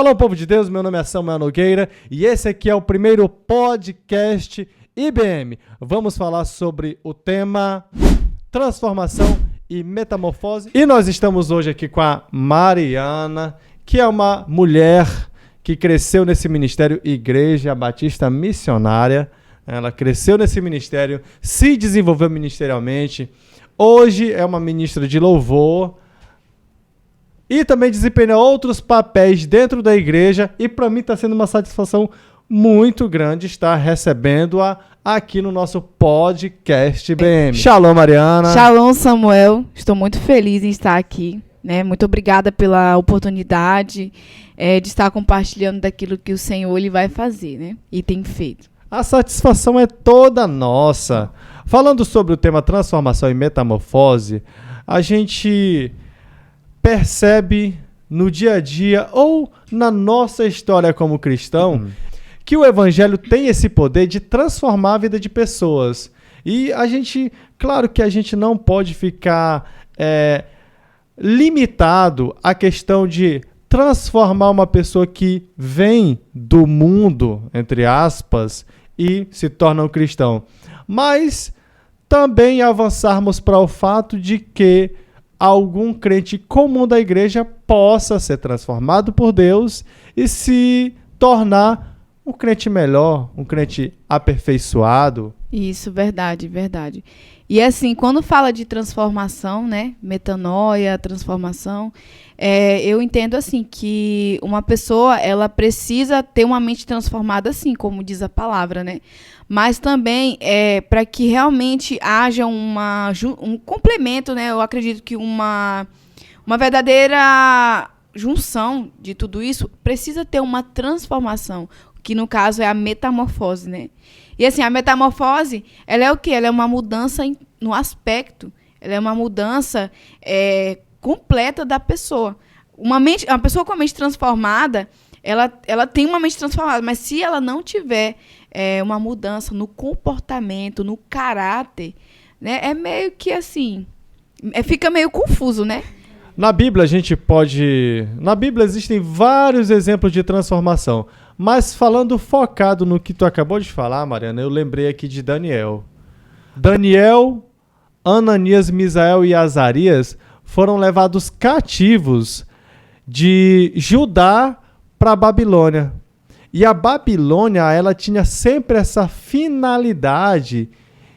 Shalom, povo de Deus, meu nome é Samuel Nogueira e esse aqui é o primeiro podcast IBM. Vamos falar sobre o tema transformação e metamorfose. E nós estamos hoje aqui com a Mariana, que é uma mulher que cresceu nesse ministério Igreja Batista Missionária. Ela cresceu nesse ministério, se desenvolveu ministerialmente. Hoje é uma ministra de louvor e também desempenha outros papéis dentro da igreja. E para mim está sendo uma satisfação muito grande estar recebendo-a aqui no nosso podcast IBM. Shalom, Mariana. Shalom, Samuel. Estou muito feliz em estar aqui. Muito obrigada pela oportunidade de estar compartilhando daquilo que o Senhor ele vai fazer, e tem feito. A satisfação é toda nossa. Falando sobre o tema transformação e metamorfose, a gente percebe no dia a dia ou na nossa história como cristão que o evangelho tem esse poder de transformar a vida de pessoas. E a gente, claro que a gente não pode ficar limitado à questão de transformar uma pessoa que vem do mundo, entre aspas, e se torna um cristão. Mas também avançarmos para o fato de que algum crente comum da igreja possa ser transformado por Deus e se tornar um crente melhor, um crente aperfeiçoado. Isso, verdade, verdade. E assim, quando fala de transformação, metanoia, transformação, eu entendo assim que uma pessoa, ela precisa ter uma mente transformada, assim, como diz a palavra, Mas também, para que realmente haja um complemento, eu acredito que uma verdadeira junção de tudo isso, precisa ter uma transformação, que no caso é a metamorfose, E assim, a metamorfose, ela é o quê? Ela é uma mudança no aspecto, ela é uma mudança completa da pessoa. Uma pessoa com a mente transformada, ela tem uma mente transformada, mas se ela não tiver uma mudança no comportamento, no caráter, é meio que assim, fica meio confuso, Na Bíblia Na Bíblia existem vários exemplos de transformação, mas falando focado no que tu acabou de falar, Mariana, eu lembrei aqui de Daniel. Daniel, Ananias, Misael e Azarias foram levados cativos de Judá para a Babilônia. E a Babilônia, ela tinha sempre essa finalidade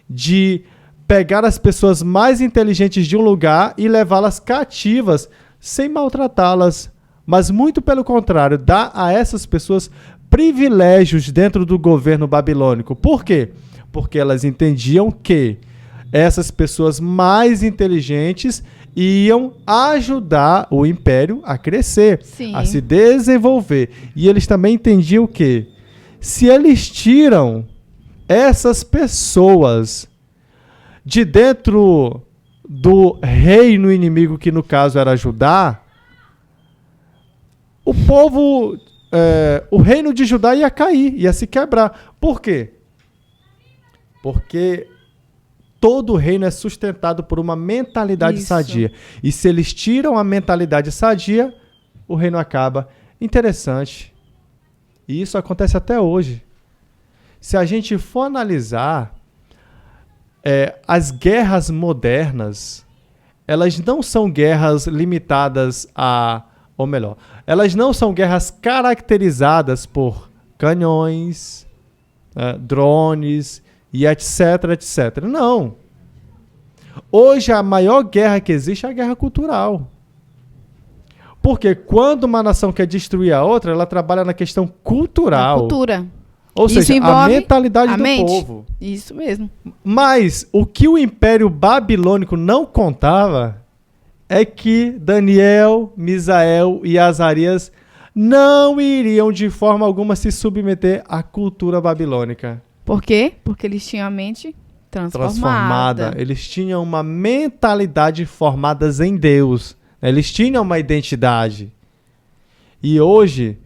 de pegar as pessoas mais inteligentes de um lugar e levá-las cativas sem maltratá-las, mas muito pelo contrário, dar a essas pessoas privilégios dentro do governo babilônico. Por quê? Porque elas entendiam que essas pessoas mais inteligentes iam ajudar o império a crescer, Sim. a se desenvolver. E eles também entendiam que se eles tiram essas pessoas de dentro do reino inimigo, que no caso era Judá, o povo, o reino de Judá ia cair, ia se quebrar. Por quê? Porque todo reino é sustentado por uma mentalidade sadia. E se eles tiram a mentalidade sadia, o reino acaba. Interessante. E isso acontece até hoje. Se a gente for analisar, as guerras modernas, elas não são guerras limitadas ou melhor, elas não são guerras caracterizadas por canhões, drones e etc, etc. Não. Hoje a maior guerra que existe é a guerra cultural. Porque quando uma nação quer destruir a outra, ela trabalha na questão cultural. A cultura. Ou Isso seja, a mentalidade do povo. Isso mesmo. Mas o que o Império Babilônico não contava é que Daniel, Misael e Azarias não iriam de forma alguma se submeter à cultura babilônica. Por quê? Porque eles tinham a mente transformada. Eles tinham uma mentalidade formada em Deus. Eles tinham uma identidade. E hoje,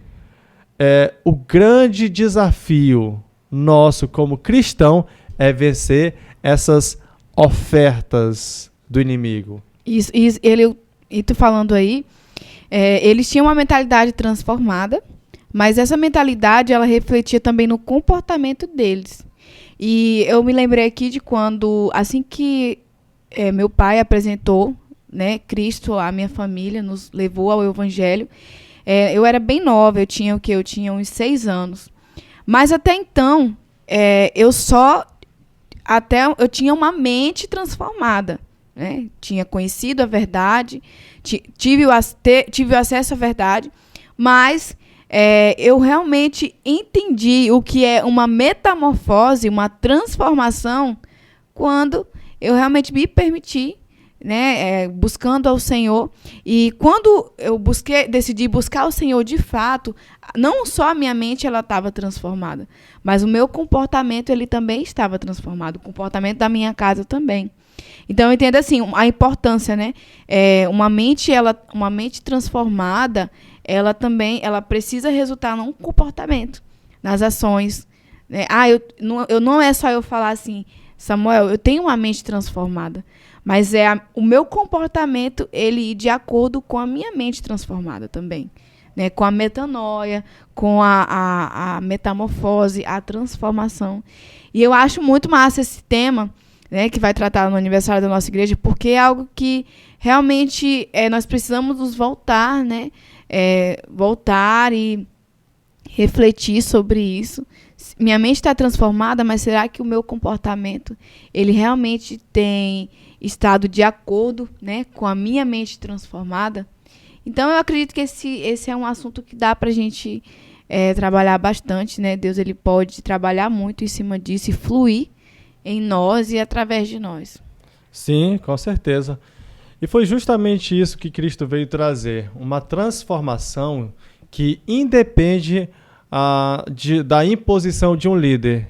o grande desafio nosso como cristão é vencer essas ofertas do inimigo. Isso, e tu falando aí, Eles tinham uma mentalidade transformada, mas essa mentalidade ela refletia também no comportamento deles. E eu me lembrei aqui de quando, assim que meu pai apresentou, né, Cristo à minha família, nos levou ao Evangelho, eu era bem nova, eu tinha o quê? Eu tinha uns 6 anos. Mas até então, eu tinha uma mente transformada, né? Tinha conhecido a verdade, tive o acesso à verdade, mas eu realmente entendi o que é uma metamorfose, uma transformação, quando eu realmente me permiti, né, buscando ao Senhor. E quando eu decidi buscar o Senhor de fato, não só a minha mente ela estava transformada, mas o meu comportamento ele também estava transformado, o comportamento da minha casa também. Então eu entendo assim a importância, né? Uma mente transformada, ela precisa resultar num comportamento, nas ações, né? Não é só eu falar assim, Samuel, eu tenho uma mente transformada, mas o meu comportamento ele ir de acordo com a minha mente transformada também, né? Com a metanoia, com a metamorfose, a transformação. E eu acho muito massa esse tema, né, que vai tratar no aniversário da nossa igreja, porque é algo que realmente nós precisamos nos voltar, né? Voltar e refletir sobre isso. Minha mente está transformada, mas será que o meu comportamento ele realmente tem estado de acordo, né, com a minha mente transformada? Então eu acredito que esse é um assunto que dá para a gente trabalhar bastante, né? Deus ele pode trabalhar muito em cima disso e fluir em nós e através de nós. Sim, com certeza. E foi justamente isso que Cristo veio trazer, uma transformação que independe da imposição de um líder.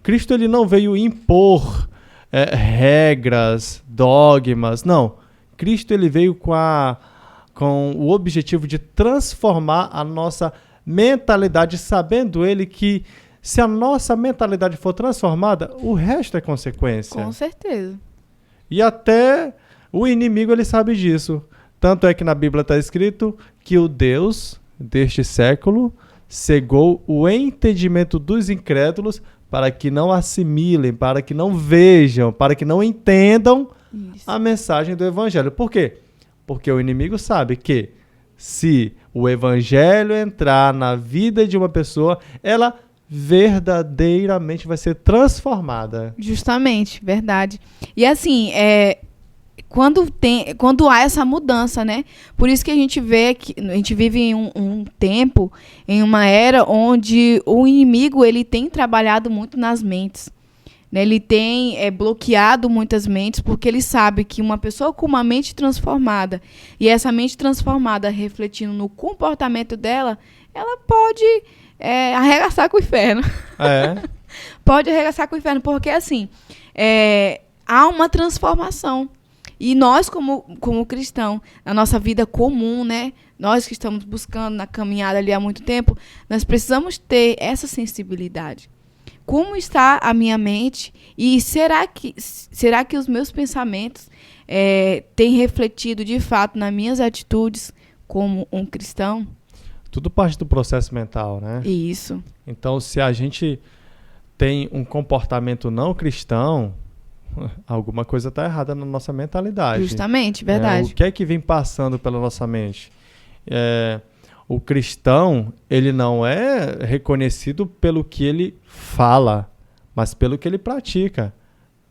Cristo ele não veio impor regras, dogmas, não. Cristo ele veio com o objetivo de transformar a nossa mentalidade, sabendo ele que se a nossa mentalidade for transformada, o resto é consequência. Com certeza. E até o inimigo ele sabe disso. Tanto é que na Bíblia está escrito que o Deus deste século cegou o entendimento dos incrédulos para que não assimilem, para que não vejam, para que não entendam a mensagem do Evangelho. Por quê? Porque o inimigo sabe que se o Evangelho entrar na vida de uma pessoa, ela verdadeiramente vai ser transformada. Justamente, verdade. E assim, quando há essa mudança, né? Por isso que a gente vê que a gente vive em um tempo, em uma era onde o inimigo ele tem trabalhado muito nas mentes, né? Ele tem bloqueado muitas mentes, porque ele sabe que uma pessoa com uma mente transformada, e essa mente transformada refletindo no comportamento dela, ela pode arregaçar com o inferno. Pode arregaçar com o inferno, porque assim, há uma transformação. E nós, como cristão, na nossa vida comum, né? Nós que estamos buscando na caminhada ali há muito tempo, nós precisamos ter essa sensibilidade. Como está a minha mente? E será que os meus pensamentos têm refletido de fato nas minhas atitudes como um cristão? Tudo parte do processo mental, né? Isso. Então, se a gente tem um comportamento não cristão, alguma coisa está errada na nossa mentalidade. Justamente, verdade. O que é que vem passando pela nossa mente? O cristão, ele não é reconhecido pelo que ele fala, mas pelo que ele pratica,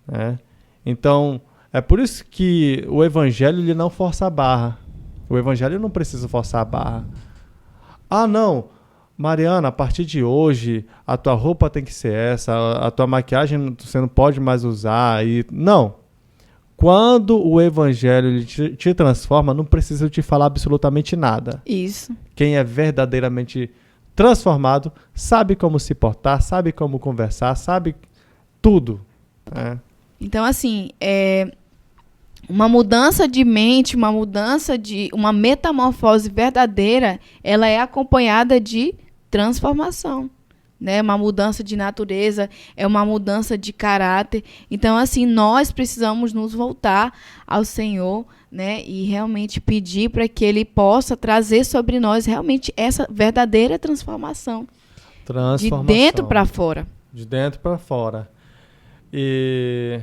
né? Então, é por isso que o evangelho ele não força a barra. O evangelho não precisa forçar a barra. Ah, não, Mariana, a partir de hoje, a tua roupa tem que ser essa, a tua maquiagem você não pode mais usar. Não. Quando o evangelho ele te transforma, não precisa te falar absolutamente nada. Isso. Quem é verdadeiramente transformado sabe como se portar, sabe como conversar, sabe tudo. Então, assim, uma mudança de mente, uma metamorfose verdadeira, ela é acompanhada de transformação, né? Uma mudança de natureza, é uma mudança de caráter. Então, assim, nós precisamos nos voltar ao Senhor, né? E realmente pedir para que Ele possa trazer sobre nós realmente essa verdadeira transformação. De dentro para fora. De dentro para fora. E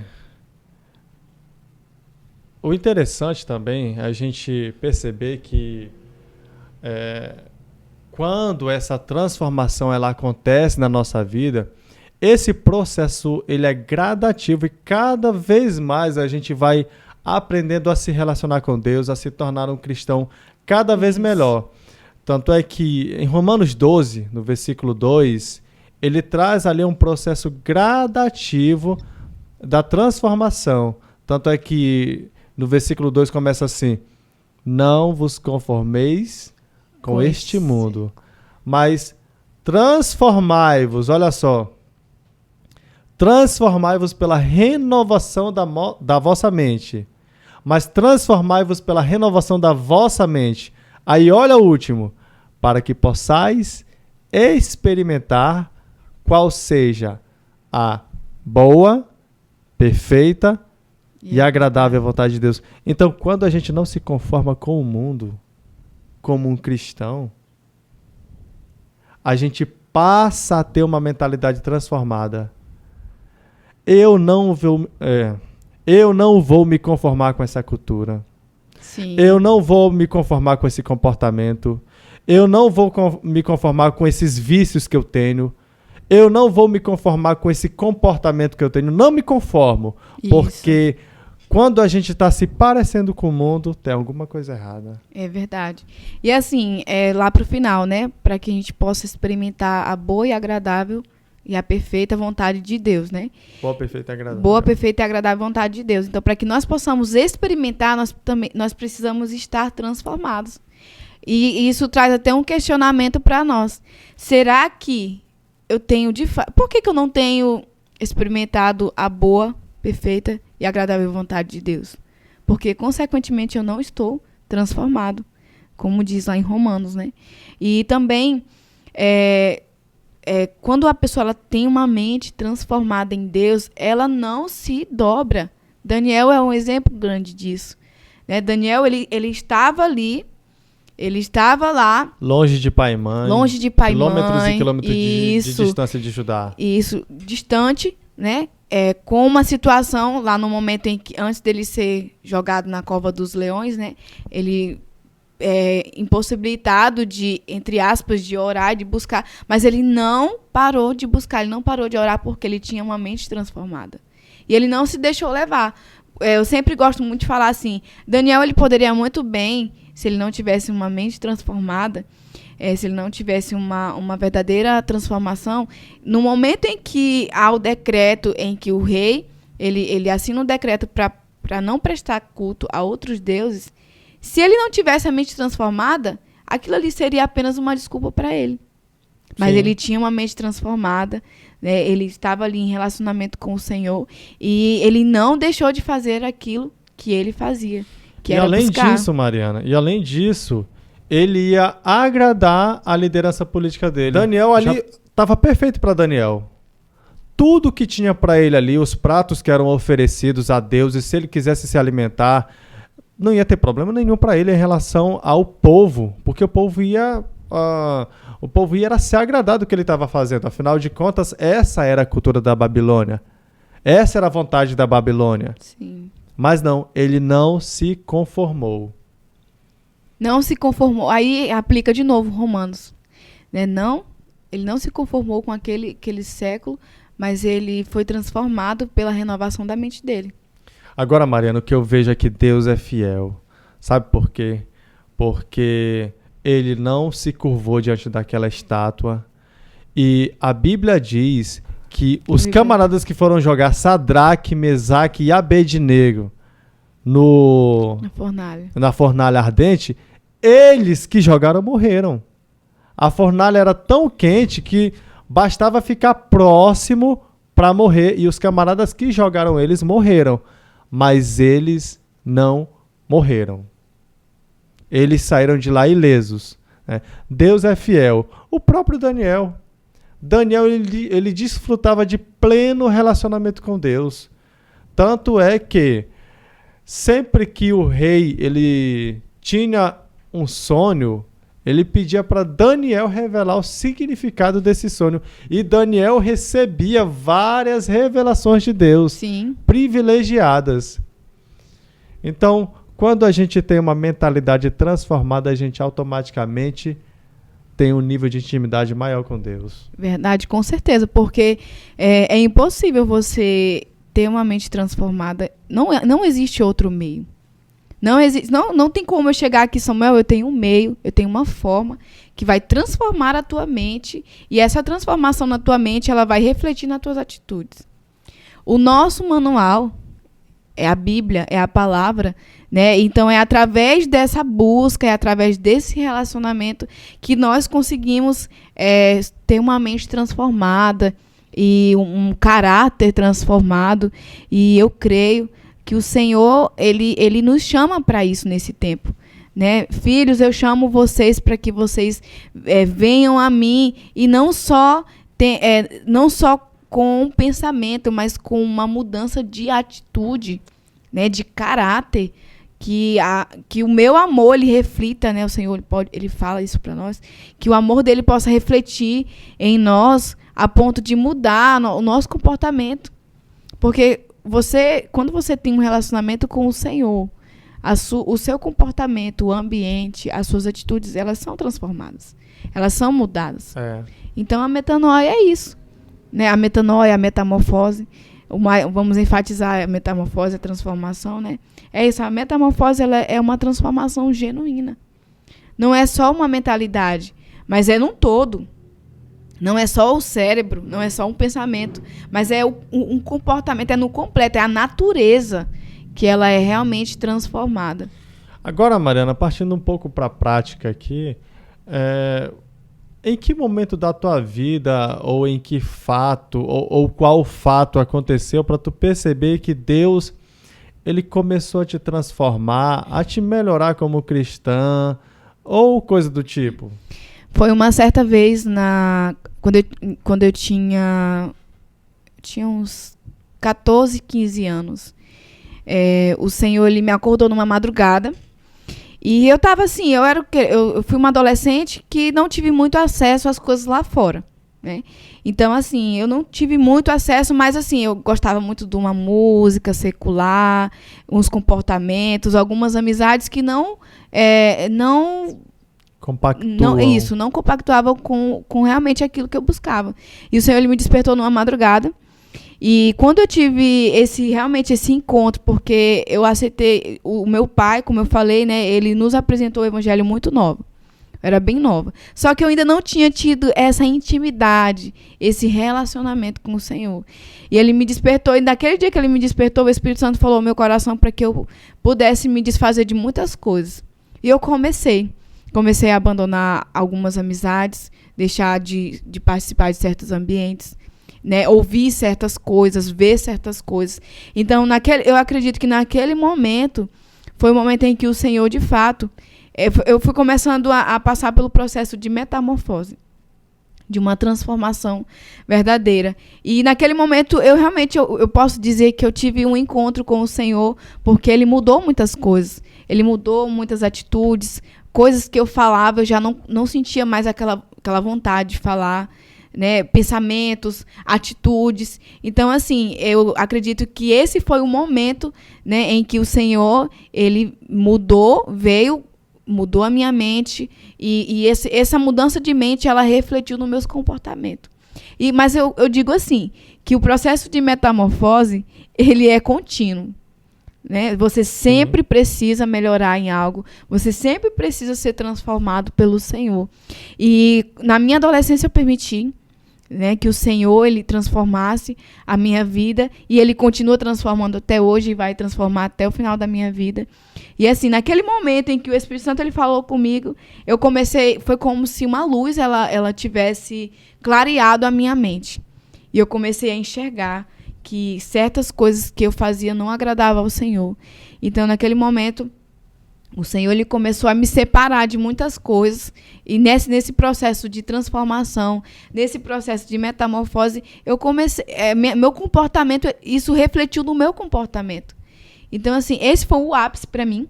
o interessante também é a gente perceber que quando essa transformação ela acontece na nossa vida, esse processo ele é gradativo e cada vez mais a gente vai aprendendo a se relacionar com Deus, a se tornar um cristão cada vez melhor. Tanto é que em Romanos 12, no versículo 2, ele traz ali um processo gradativo da transformação. Tanto é que no versículo 2 começa assim: não vos conformeis com este mundo, mas transformai-vos, olha só, transformai-vos pela renovação da vossa mente. Mas transformai-vos pela renovação da vossa mente. Aí olha o último, para que possais experimentar qual seja a boa, perfeita e agradável vontade de Deus. Então, quando a gente não se conforma com o mundo, como um cristão, a gente passa a ter uma mentalidade transformada. Eu não vou me conformar com essa cultura. Sim. Eu não vou me conformar com esse comportamento. Eu não vou me conformar com esses vícios que eu tenho. Eu não vou me conformar com esse comportamento que eu tenho. Não me conformo. Isso. Porque quando a gente está se parecendo com o mundo, tem alguma coisa errada. É verdade. E assim, lá para o final, né? Para que a gente possa experimentar a boa e agradável e a perfeita vontade de Deus, né? Boa, perfeita e agradável. Boa, perfeita e agradável vontade de Deus. Então, para que nós possamos experimentar, nós precisamos estar transformados. E isso traz até um questionamento para nós. Será que eu tenho de fato... Por que eu não tenho experimentado a boa, perfeita e agradável vontade de Deus? Porque, consequentemente, eu não estou transformado, como diz lá em Romanos, né? E também... quando a pessoa ela tem uma mente transformada em Deus, ela não se dobra. Daniel é um exemplo grande disso. Né? Daniel, ele estava ali, ele estava lá. Longe de pai e mãe. Longe de pai e mãe. Quilômetros e quilômetros de distância de Judá. Isso, distante, né? Com uma situação lá no momento em que, antes dele ser jogado na cova dos leões, né? Ele... impossibilitado de, entre aspas, de orar, de buscar, mas ele não parou de buscar, ele não parou de orar porque ele tinha uma mente transformada. E ele não se deixou levar. Eu sempre gosto muito de falar assim, Daniel, ele poderia muito bem, se ele não tivesse uma mente transformada, se ele não tivesse uma verdadeira transformação, no momento em que há o decreto, em que o rei, ele assina um decreto para não prestar culto a outros deuses, se ele não tivesse a mente transformada, aquilo ali seria apenas uma desculpa para ele. Mas Sim. Ele tinha uma mente transformada, né? Ele estava ali em relacionamento com o Senhor e ele não deixou de fazer aquilo que ele fazia. Que era além buscar. disso, Mariana, ele ia agradar a liderança política dele. Daniel ali estava perfeito para Daniel. Tudo que tinha para ele ali, os pratos que eram oferecidos a Deus, e se ele quisesse se alimentar, não ia ter problema nenhum para ele em relação ao povo, porque o povo ia se agradar do que ele estava fazendo. Afinal de contas, essa era a cultura da Babilônia. Essa era a vontade da Babilônia. Sim. Mas não, ele não se conformou. Não se conformou. Aí aplica de novo Romanos. Né? Não, ele não se conformou com aquele século, mas ele foi transformado pela renovação da mente dele. Agora, Mariana, o que eu vejo é que Deus é fiel. Sabe por quê? Porque ele não se curvou diante daquela estátua. E a Bíblia diz que os camaradas que foram jogar Sadraque, Mesaque e Abednego na fornalha ardente, eles que jogaram morreram. A fornalha era tão quente que bastava ficar próximo para morrer. E os camaradas que jogaram eles morreram. Mas eles não morreram. Eles saíram de lá ilesos. Né? Deus é fiel. O próprio Daniel. Ele desfrutava de pleno relacionamento com Deus. Tanto é que, sempre que o rei ele tinha um sonho, ele pedia para Daniel revelar o significado desse sonho. E Daniel recebia várias revelações de Deus, Sim. privilegiadas. Então, quando a gente tem uma mentalidade transformada, a gente automaticamente tem um nível de intimidade maior com Deus. Verdade, com certeza, porque é impossível você ter uma mente transformada. Não existe outro meio. Não tem como eu chegar aqui, Samuel, eu tenho um meio, eu tenho uma forma que vai transformar a tua mente, e essa transformação na tua mente, ela vai refletir nas tuas atitudes. O nosso manual é a Bíblia, é a palavra, né? Então, é através dessa busca, é através desse relacionamento que nós conseguimos ter uma mente transformada e um caráter transformado. E eu creio que o Senhor, ele nos chama para isso nesse tempo, né? Filhos, eu chamo vocês para que vocês venham a mim, e não só com um pensamento, mas com uma mudança de atitude, né, de caráter, que o meu amor ele reflita, né? O Senhor ele fala isso para nós, que o amor dele possa refletir em nós a ponto de mudar o nosso comportamento. Porque quando você tem um relacionamento com o Senhor, o seu comportamento, o ambiente, as suas atitudes, elas são transformadas, elas são mudadas. Então a metanoia é isso, né? A metanoia, a metamorfose, vamos enfatizar a metamorfose, a transformação, né? É isso, a metamorfose ela é uma transformação genuína. Não é só uma mentalidade, mas é num todo. Não é só o cérebro, não é só um pensamento, mas é um comportamento, é no completo, é a natureza que ela é realmente transformada. Agora, Mariana, partindo um pouco para a prática aqui, em que momento da tua vida, ou em que fato, ou qual fato aconteceu para tu perceber que Deus ele começou a te transformar, a te melhorar como cristã, ou coisa do tipo? Foi uma certa vez, quando eu tinha uns 14, 15 anos. O Senhor ele me acordou numa madrugada. E eu estava assim, eu fui uma adolescente que não tive muito acesso às coisas lá fora, né? Então, assim, eu não tive muito acesso, mas assim, eu gostava muito de uma música secular, uns comportamentos, algumas amizades que não compactuavam com realmente aquilo que eu buscava. E o Senhor ele me despertou numa madrugada. E quando eu tive realmente esse encontro, porque eu aceitei o meu pai, como eu falei, né, ele nos apresentou o evangelho muito novo. Eu era bem nova. Só que eu ainda não tinha tido essa intimidade, esse relacionamento com o Senhor. E ele me despertou, e naquele dia que ele me despertou, o Espírito Santo falou ao meu coração para que eu pudesse me desfazer de muitas coisas. E eu comecei a abandonar algumas amizades, deixar de participar de certos ambientes, né, ouvir certas coisas, ver certas coisas. Então, eu acredito que naquele momento foi o momento em que o Senhor, de fato, eu fui começando a passar pelo processo de metamorfose, de uma transformação verdadeira. E naquele momento, eu posso dizer que eu tive um encontro com o Senhor, porque Ele mudou muitas coisas. Ele mudou muitas atitudes, coisas que eu falava, eu já não sentia mais aquela vontade de falar, né, pensamentos, atitudes. Então, assim, eu acredito que esse foi o momento, né, em que o Senhor, ele mudou a minha mente, e essa mudança de mente, ela refletiu no meus comportamentos. Mas eu digo assim, que o processo de metamorfose, ele é contínuo, né? Você sempre precisa melhorar em algo, você sempre precisa ser transformado pelo Senhor. E na minha adolescência eu permiti, né, que o Senhor ele transformasse a minha vida, e Ele continua transformando até hoje e vai transformar até o final da minha vida. E assim, naquele momento em que o Espírito Santo ele falou comigo, foi como se uma luz ela tivesse clareado a minha mente. E eu comecei a enxergar que certas coisas que eu fazia não agradavam ao Senhor. Então, naquele momento, o Senhor ele começou a me separar de muitas coisas, e nesse processo de transformação, nesse processo de metamorfose, eu comecei, meu comportamento, isso refletiu no meu comportamento. Então, assim, esse foi o ápice para mim,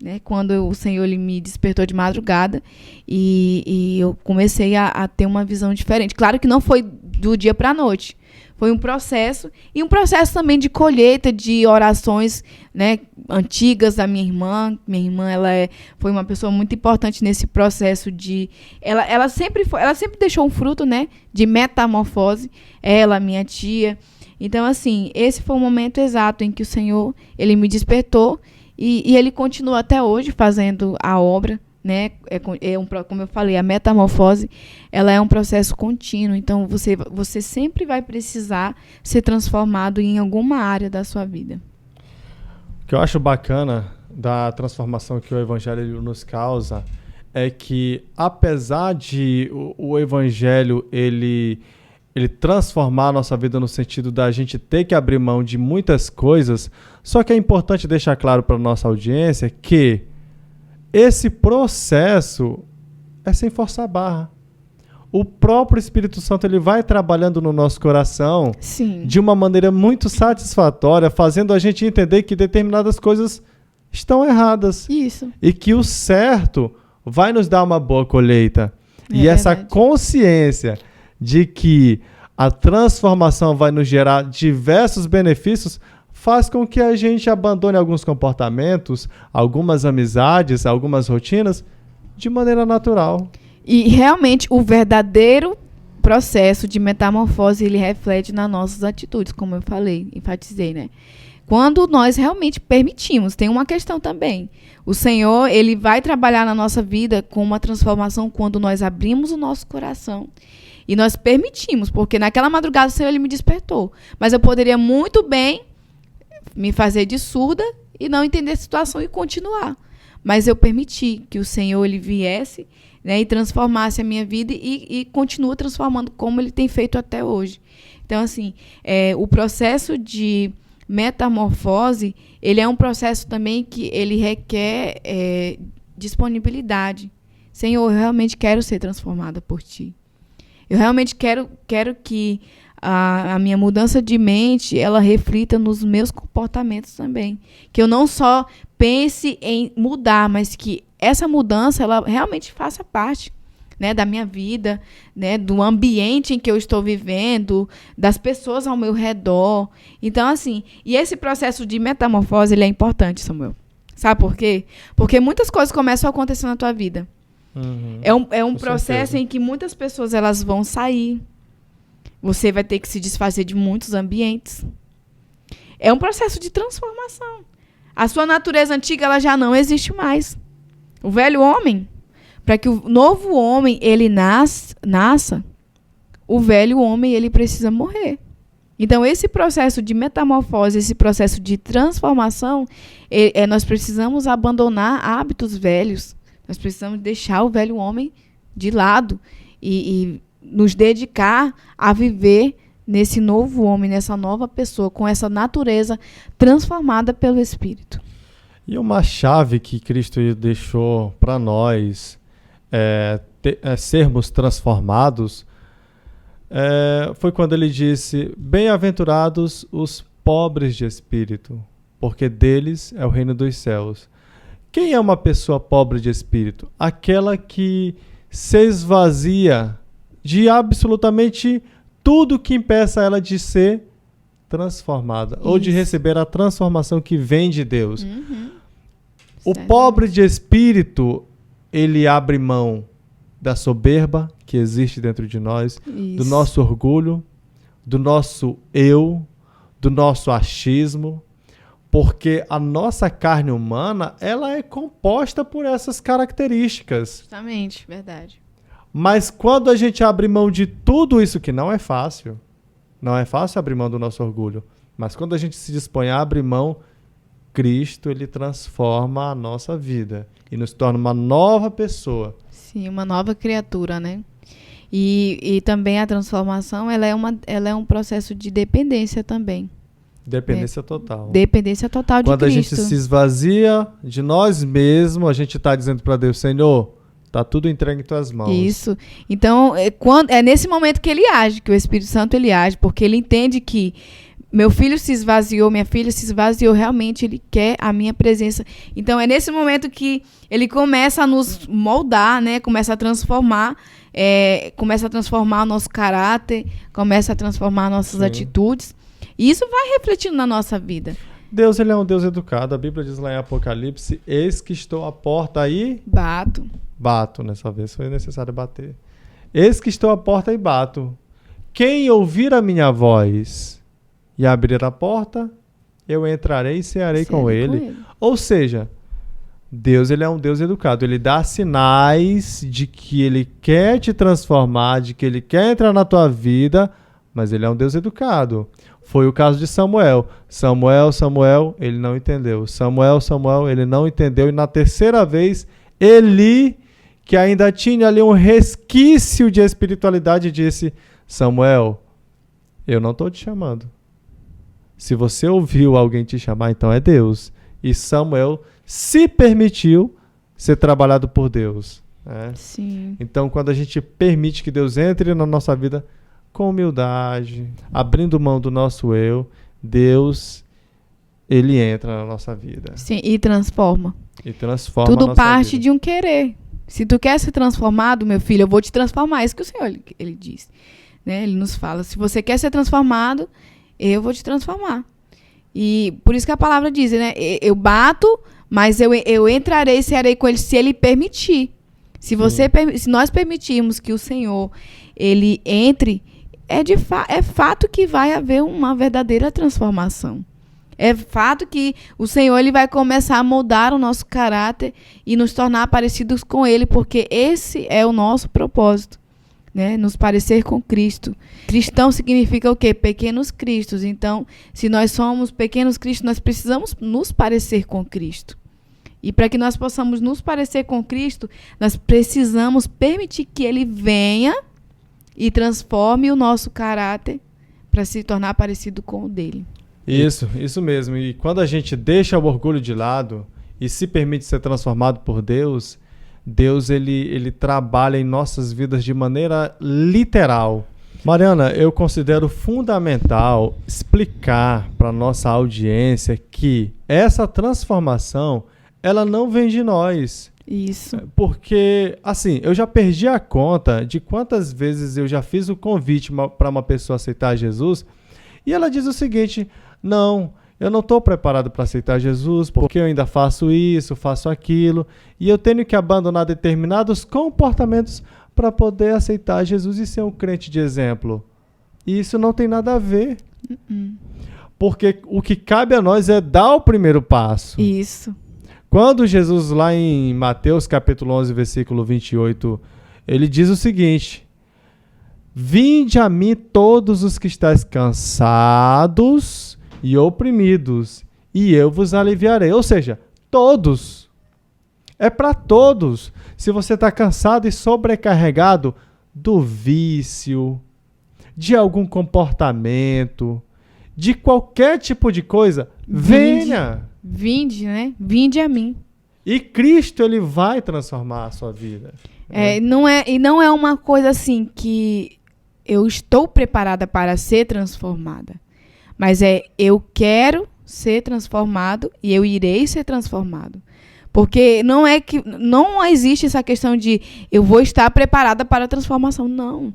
né? Quando o Senhor ele me despertou de madrugada e eu comecei a ter uma visão diferente. Claro que não foi do dia para a noite. Foi um processo, e um processo também de colheita de orações, né, antigas da minha irmã. Minha irmã foi uma pessoa muito importante nesse processo de... Ela sempre deixou um fruto, né, de metamorfose, ela, minha tia. Então, assim, esse foi o momento exato em que o Senhor ele me despertou, e ele continua até hoje fazendo a obra, né? Como eu falei, a metamorfose ela é um processo contínuo, então você sempre vai precisar ser transformado em alguma área da sua vida. O que eu acho bacana da transformação que o Evangelho nos causa é que, apesar de o Evangelho ele transformar a nossa vida no sentido da gente ter que abrir mão de muitas coisas, só que é importante deixar claro para a nossa audiência que esse processo é sem forçar a barra. O próprio Espírito Santo ele vai trabalhando no nosso coração Sim. de uma maneira muito satisfatória, fazendo a gente entender que determinadas coisas estão erradas. Isso. E que o certo vai nos dar uma boa colheita. É e essa verdade. consciência de que a transformação vai nos gerar diversos benefícios faz com que a gente abandone alguns comportamentos, algumas amizades, algumas rotinas de maneira natural. E realmente o verdadeiro processo de metamorfose ele reflete nas nossas atitudes, como eu falei, enfatizei, né? Quando nós realmente permitimos, tem uma questão também. O Senhor, ele vai trabalhar na nossa vida com uma transformação quando nós abrimos o nosso coração e nós permitimos, porque naquela madrugada o Senhor ele me despertou, mas eu poderia muito bem me fazer de surda e não entender a situação e continuar. Mas eu permiti que o Senhor ele viesse, né, e transformasse a minha vida e continua transformando como ele tem feito até hoje. Então, assim, o processo de metamorfose, ele é um processo também que ele requer disponibilidade. Senhor, eu realmente quero ser transformada por Ti. Eu realmente quero que a minha mudança de mente, ela reflita nos meus comportamentos também. Que eu não só pense em mudar, mas que essa mudança, ela realmente faça parte, né, da minha vida, né, do ambiente em que eu estou vivendo, das pessoas ao meu redor. Então, assim, e esse processo de metamorfose, ele é importante, Samuel. Sabe por quê? Porque muitas coisas começam a acontecer na tua vida. Uhum, é um processo certeza. em que muitas pessoas elas vão sair. Você vai ter que se desfazer de muitos ambientes. É um processo de transformação. A sua natureza antiga ela já não existe mais. O velho homem, para que o novo homem ele nasça, o velho homem ele precisa morrer. Então, esse processo de metamorfose, esse processo de transformação, nós precisamos abandonar hábitos velhos. Nós precisamos deixar o velho homem de lado e nos dedicar a viver nesse novo homem, nessa nova pessoa, com essa natureza transformada pelo Espírito. E uma chave que Cristo deixou para nós sermos transformados foi quando ele disse: bem-aventurados os pobres de espírito, porque deles é o reino dos céus. Quem é uma pessoa pobre de espírito? Aquela que se esvazia de absolutamente tudo que impeça ela de ser transformada. Isso. Ou de receber a transformação que vem de Deus. Uhum. O pobre de espírito, ele abre mão da soberba que existe dentro de nós, Isso. do nosso orgulho, do nosso eu, do nosso achismo, porque a nossa carne humana, ela é composta por essas características. Justamente, verdade. Mas quando a gente abre mão de tudo isso, que não é fácil abrir mão do nosso orgulho, mas quando a gente se dispõe a abrir mão, Cristo, ele transforma a nossa vida e nos torna uma nova pessoa. Sim, uma nova criatura, né? E também a transformação, ela é um processo de dependência também. Dependência total. Dependência total de Quando Cristo. a gente se esvazia de nós mesmos, a gente está dizendo para Deus: Senhor, tá tudo entregue em tuas mãos. Isso. Então, é nesse momento que ele age, que o Espírito Santo ele age, porque ele entende que meu filho se esvaziou, minha filha se esvaziou, realmente ele quer a minha presença. Então é nesse momento que ele começa a nos moldar, né? Começa a transformar o nosso caráter, começa a transformar nossas atitudes. E isso vai refletindo na nossa vida. Deus, ele é um Deus educado. A Bíblia diz lá em Apocalipse: eis que estou à porta aí. Bato, nessa vez foi necessário bater. Eis que estou à porta e bato. Quem ouvir a minha voz e abrir a porta, eu entrarei e cearei com ele. Ou seja, Deus, ele é um Deus educado. Ele dá sinais de que ele quer te transformar, de que ele quer entrar na tua vida, mas ele é um Deus educado. Foi o caso de Samuel. Samuel, ele não entendeu. Samuel, ele não entendeu. E na terceira vez, Eli, que ainda tinha ali um resquício de espiritualidade, disse: Samuel, eu não estou te chamando. Se você ouviu alguém te chamar, então é Deus. E Samuel se permitiu ser trabalhado por Deus. Né? Sim. Então, quando a gente permite que Deus entre na nossa vida com humildade, abrindo mão do nosso eu, Deus, ele entra na nossa vida. Sim, e transforma. Tudo a nossa parte vida. De um querer. Se tu quer ser transformado, meu filho, eu vou te transformar. É isso que o Senhor ele diz. Né? Ele nos fala: se você quer ser transformado, eu vou te transformar. E por isso que a palavra diz, né? Eu bato, mas eu entrarei e cearei com ele se ele permitir. Se nós permitirmos que o Senhor ele entre, é fato que vai haver uma verdadeira transformação. É fato que o Senhor ele vai começar a moldar o nosso caráter e nos tornar parecidos com ele, porque esse é o nosso propósito. Né? Nos parecer com Cristo. Cristão significa o quê? Pequenos cristos. Então, se nós somos pequenos cristos, nós precisamos nos parecer com Cristo. E para que nós possamos nos parecer com Cristo, nós precisamos permitir que ele venha e transforme o nosso caráter para se tornar parecido com o dele. Isso mesmo. E quando a gente deixa o orgulho de lado e se permite ser transformado por Deus, Deus ele trabalha em nossas vidas de maneira literal. Mariana, eu considero fundamental explicar para a nossa audiência que essa transformação, ela não vem de nós. Isso. Porque, assim, eu já perdi a conta de quantas vezes eu já fiz o convite para uma pessoa aceitar Jesus e ela diz o seguinte: não, eu não estou preparado para aceitar Jesus porque eu ainda faço isso, faço aquilo, e eu tenho que abandonar determinados comportamentos para poder aceitar Jesus e ser um crente de exemplo. E isso não tem nada a ver. Porque o que cabe a nós é dar o primeiro passo. Isso. Quando Jesus, lá em Mateus capítulo 11, versículo 28, ele diz o seguinte: vinde a mim todos os que estáis cansados e oprimidos, e eu vos aliviarei. Ou seja, todos. É para todos. Se você está cansado e sobrecarregado do vício, de algum comportamento, de qualquer tipo de coisa, venha. Vinde, né? Vinde a mim. E Cristo, ele vai transformar a sua vida. Não é uma coisa assim que eu estou preparada para ser transformada. Mas eu quero ser transformado e eu irei ser transformado. Porque não existe essa questão de eu vou estar preparada para a transformação. Não.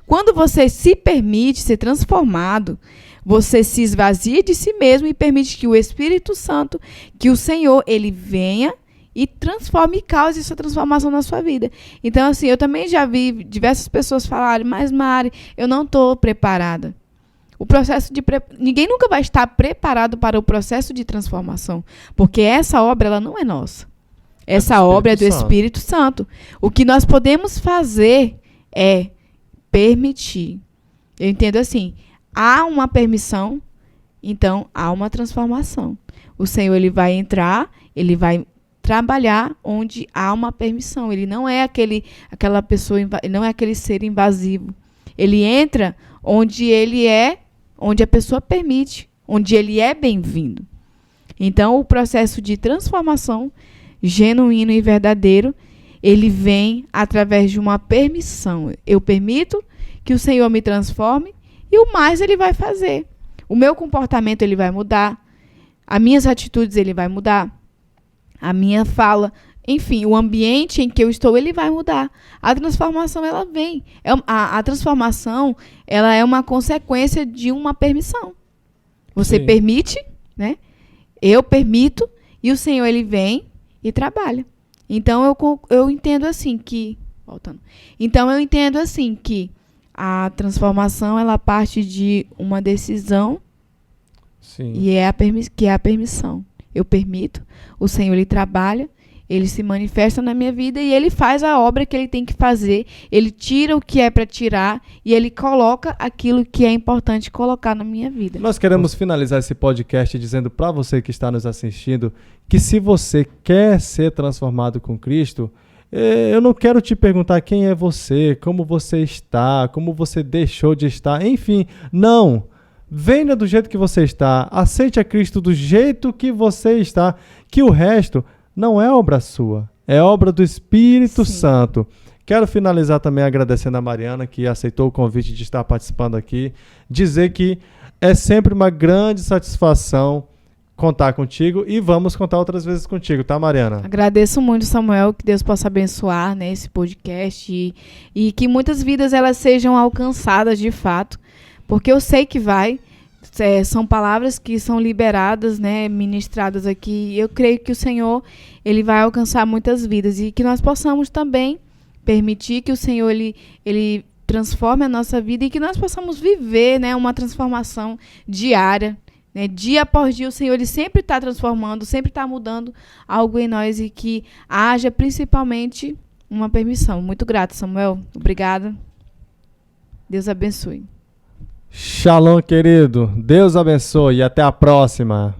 Quando você se permite ser transformado, você se esvazia de si mesmo e permite que o Espírito Santo, que o Senhor, ele venha e transforme e cause essa transformação na sua vida. Então, assim, eu também já vi diversas pessoas falarem: mas Mari, eu não estou preparada. Ninguém nunca vai estar preparado para o processo de transformação, porque essa obra ela não é nossa. Essa obra é do Espírito Santo. O que nós podemos fazer é permitir. Eu entendo assim: há uma permissão, então há uma transformação. O Senhor ele vai entrar, ele vai trabalhar onde há uma permissão. Ele não é aquela pessoa, ele não é aquele ser invasivo. Ele entra onde onde a pessoa permite, onde ele é bem-vindo. Então, o processo de transformação genuíno e verdadeiro, ele vem através de uma permissão. Eu permito que o Senhor me transforme e o mais ele vai fazer. O meu comportamento ele vai mudar, as minhas atitudes ele vai mudar, a minha fala, enfim, o ambiente em que eu estou ele vai mudar. A transformação ela vem. A transformação ela é uma consequência de uma permissão. Você Sim. permite, né? Eu permito e o Senhor ele vem e trabalha. Então eu entendo assim que Então eu entendo assim que a transformação ela parte de uma decisão. Sim. E que é a permissão. Eu permito, o Senhor ele trabalha, ele se manifesta na minha vida e ele faz a obra que ele tem que fazer, ele tira o que é para tirar e ele coloca aquilo que é importante colocar na minha vida. Nós queremos finalizar esse podcast dizendo para você que está nos assistindo que se você quer ser transformado com Cristo, eu não quero te perguntar quem é você, como você está, como você deixou de estar, enfim, não. Venha do jeito que você está, aceite a Cristo do jeito que você está, que o resto não é obra sua, é obra do Espírito Santo. Quero finalizar também agradecendo a Mariana, que aceitou o convite de estar participando aqui, dizer que é sempre uma grande satisfação contar contigo e vamos contar outras vezes contigo, tá, Mariana? Agradeço muito, Samuel, que Deus possa abençoar, né, esse podcast e que muitas vidas elas sejam alcançadas de fato. Porque eu sei que vai, são palavras que são liberadas, né, ministradas aqui. Eu creio que o Senhor ele vai alcançar muitas vidas e que nós possamos também permitir que o Senhor ele transforme a nossa vida e que nós possamos viver, né, uma transformação diária. Né, dia após dia o Senhor ele sempre está transformando, sempre está mudando algo em nós e que haja principalmente uma permissão. Muito grata, Samuel. Obrigada. Deus abençoe. Shalom, querido. Deus abençoe e até a próxima.